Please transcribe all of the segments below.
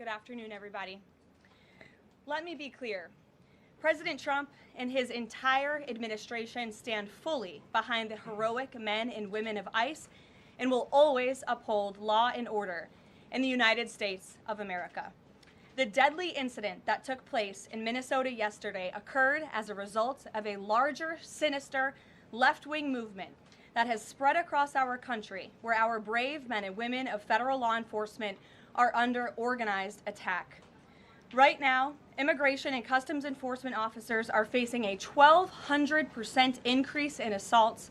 Good afternoon, everybody. Let me be clear. President Trump and his entire administration stand fully behind the heroic men and women of ICE and will always uphold law and order in the United States of America. The deadly incident that took place in Minnesota yesterday occurred as a result of a larger, sinister, left-wing movement that has spread across our country, where our brave men and women of federal law enforcement are under organized attack. Right now, immigration and customs enforcement officers are facing a 1,200% increase in assaults,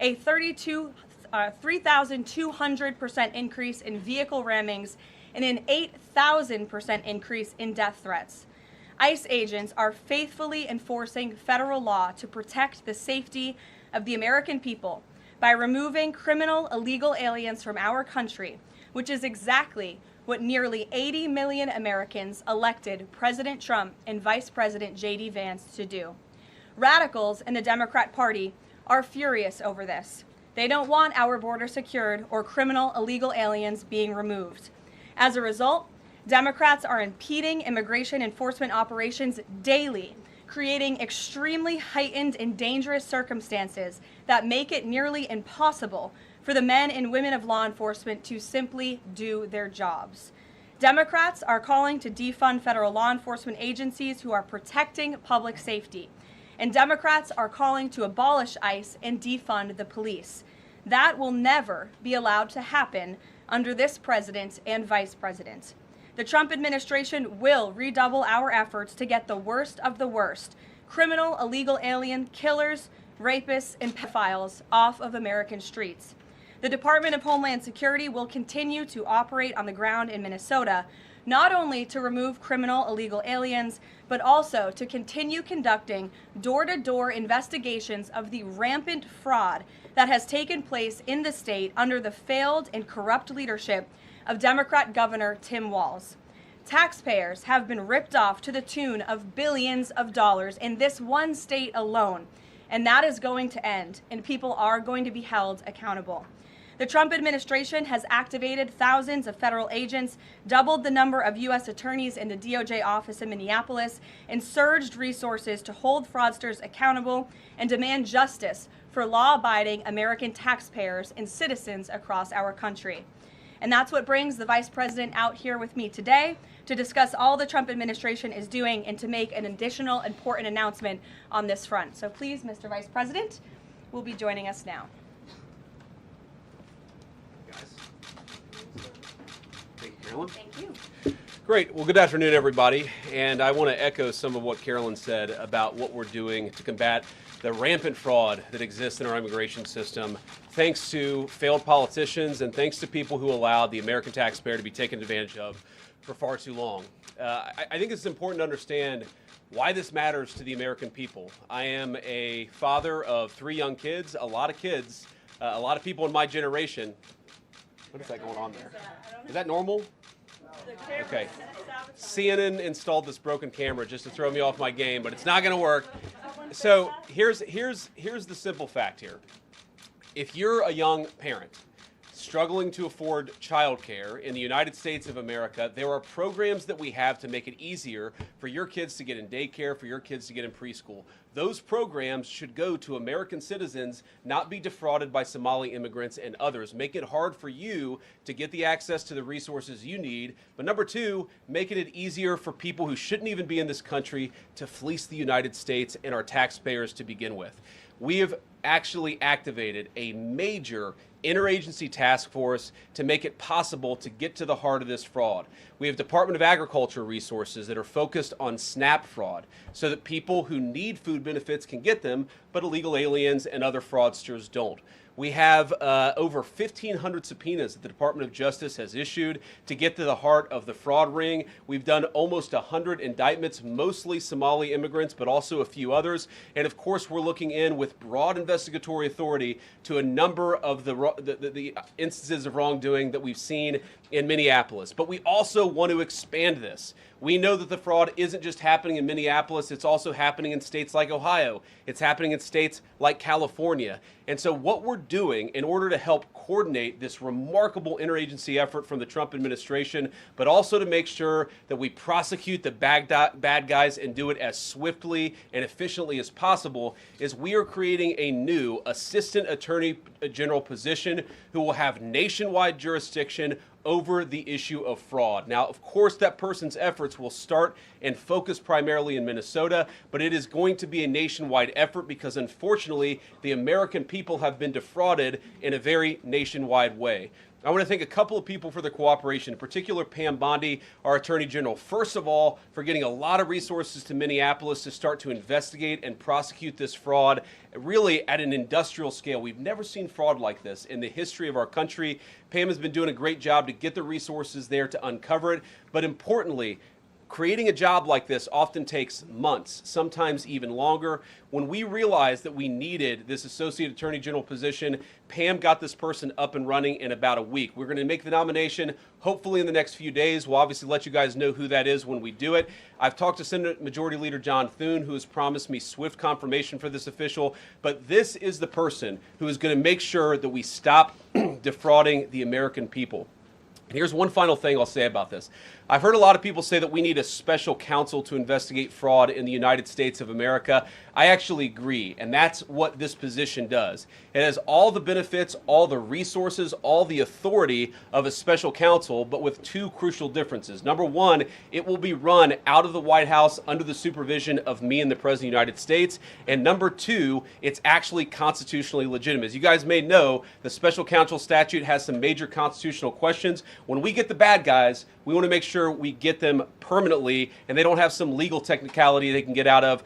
a 3,200% increase in vehicle rammings, and an 8,000% increase in death threats. ICE agents are faithfully enforcing federal law to protect the safety of the American people by removing criminal illegal aliens from our country, which is exactly what nearly 80 million Americans elected President Trump and Vice President J.D. Vance to do. Radicals in the Democrat Party are furious over this. They don't want our border secured or criminal illegal aliens being removed. As a result, Democrats are impeding immigration enforcement operations daily, creating extremely heightened and dangerous circumstances that make it nearly impossible for the men and women of law enforcement to simply do their jobs. Democrats are calling to defund federal law enforcement agencies who are protecting public safety. And Democrats are calling to abolish ICE and defund the police. That will never be allowed to happen under this president and vice president. The Trump administration will redouble our efforts to get the worst of the worst, criminal illegal alien killers, rapists, and pedophiles off of American streets. The Department of Homeland Security will continue to operate on the ground in Minnesota, not only to remove criminal illegal aliens, but also to continue conducting door-to-door investigations of the rampant fraud that has taken place in the state under the failed and corrupt leadership of Democrat Governor Tim Walz. Taxpayers have been ripped off to the tune of billions of dollars in this one state alone, and that is going to end, and people are going to be held accountable. The Trump administration has activated thousands of federal agents, doubled the number of U.S. attorneys in the DOJ office in Minneapolis, and surged resources to hold fraudsters accountable and demand justice for law-abiding American taxpayers and citizens across our country. And that's what brings the Vice President out here with me today to discuss all the Trump administration is doing and to make an additional important announcement on this front. So please, Mr. Vice President, will be joining us now. Thank you, Carolyn. Thank you. Great. Well, good afternoon, everybody. And I want to echo some of what Carolyn said about what we're doing to combat the rampant fraud that exists in our immigration system, thanks to failed politicians and thanks to people who allowed the American taxpayer to be taken advantage of for far too long. I think it's important to understand why this matters to the American people. I am a father of 3 young kids, a lot of people in my generation. What is that going on there? Is that normal? Okay. CNN installed this broken camera just to throw me off my game, but it's not going to work. So here's the simple fact here. If you're a young parent struggling to afford childcare in the United States of America, there are programs that we have to make it easier for your kids to get in daycare, for your kids to get in preschool. Those programs should go to American citizens, not be defrauded by Somali immigrants and others. Make it hard for you to get the access to the resources you need. But number 2, making it easier for people who shouldn't even be in this country to fleece the United States and our taxpayers to begin with. We have actually activated a major interagency task force to make it possible to get to the heart of this fraud. We have Department of Agriculture resources that are focused on SNAP fraud so that people who need food benefits can get them, but illegal aliens and other fraudsters don't. We have over 1,500 subpoenas that the Department of Justice has issued to get to the heart of the fraud ring. We've done almost 100 indictments, mostly Somali immigrants, but also a few others. And of course, we're looking in with broad investigatory authority to a number of the instances of wrongdoing that we've seen in Minneapolis. But we also want to expand this. We know that the fraud isn't just happening in Minneapolis, it's also happening in states like Ohio. It's happening in states like California. And so what we're doing in order to help coordinate this remarkable interagency effort from the Trump administration, but also to make sure that we prosecute the bad guys and do it as swiftly and efficiently as possible, is we are creating a new Assistant Attorney General position who will have nationwide jurisdiction over the issue of fraud. Now, of course, that person's efforts will start and focus primarily in Minnesota, but it is going to be a nationwide effort because, unfortunately, the American people have been defrauded in a very nationwide way. I want to thank a couple of people for their cooperation, in particular Pam Bondi, our Attorney General, first of all, for getting a lot of resources to Minneapolis to start to investigate and prosecute this fraud, really at an industrial scale. We've never seen fraud like this in the history of our country. Pam has been doing a great job to get the resources there to uncover it, but importantly, creating a job like this often takes months, sometimes even longer. When we realized that we needed this Associate Attorney General position, Pam got this person up and running in about a week. We're going to make the nomination hopefully in the next few days. We'll obviously let you guys know who that is when we do it. I've talked to Senate Majority Leader John Thune, who has promised me swift confirmation for this official, but this is the person who is going to make sure that we stop defrauding the American people. And here's one final thing I'll say about this. I've heard a lot of people say that we need a special counsel to investigate fraud in the United States of America. I actually agree, and that's what this position does. It has all the benefits, all the resources, all the authority of a special counsel, but with two crucial differences. Number one, it will be run out of the White House under the supervision of me and the President of the United States. And number two, it's actually constitutionally legitimate. As you guys may know, the special counsel statute has some major constitutional questions. When we get the bad guys, we want to make sure we get them permanently and they don't have some legal technicality they can get out of,